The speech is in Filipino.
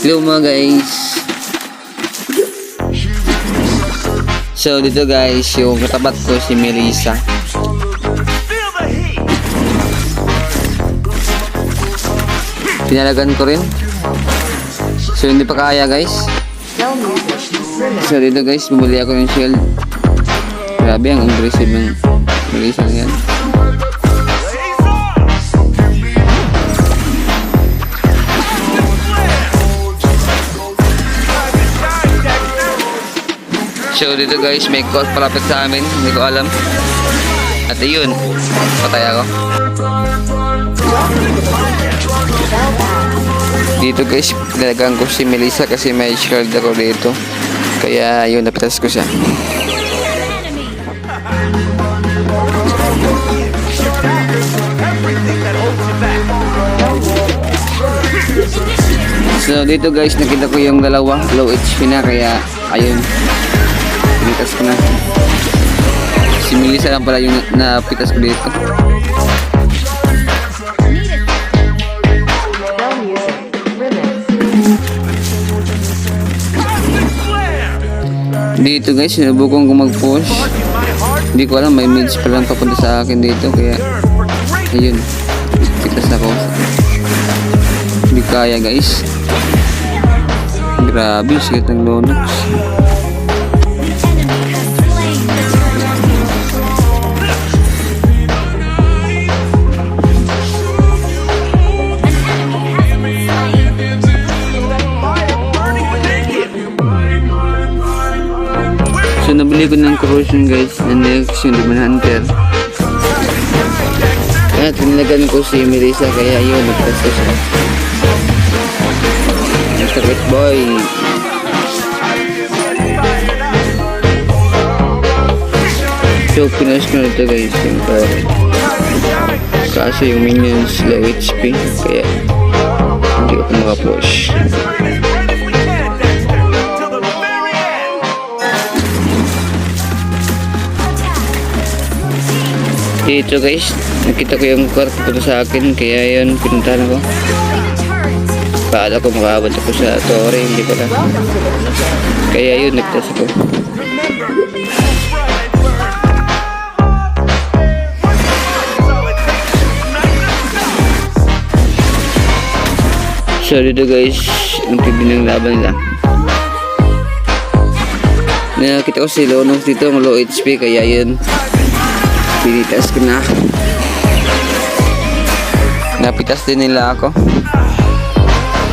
Hello mga guys. So dito guys, yung katapat ko si Melissa. Pinalagan ko rin. So hindi pa kaya guys. So dito guys, bumili ako ng shield. Grabe ang aggressive ng Melissa na yan. So dito guys, may call palapit sa amin, hindi ko alam. At yun, patay ako. Dito guys, pinalagaan ko si Melissa kasi may shield ako dito. Kaya yun, napitas ko siya. So dito guys, nakita ko yung dalawa, low HP na, kaya ayun. Pinitas ko na. Si Melissa lang pala yung napitas ko dito. Dito guys, sinubukan ko mag-push. Hindi ko alam, may mids pa lang papunta sa akin dito. Kaya, ayun. Pitas ako. Hindi kaya guys. Grabe, sikit ng Lonox. So nabili ko ng corrosion guys, and next yung Demon Hunter. Kaya tinalagan ko si Melissa, kaya yun, nagtas ko siya. Mr. Wet Boy. So pinas ko na ito guys, yung kaso yung minions low HP, kaya hindi ako makapush. Dito guys, nakita ko yung kwarto sa akin, kaya yun, pinuntahan ako. Paala ko makaabot ako sa tore, hindi pala. Kaya yun, nagtas ako. So dito guys, ang pibin ng laban nila. Nakita ko si Lonox dito, low HP, kaya yun. Pinitas ko na. Napitas din nila ako.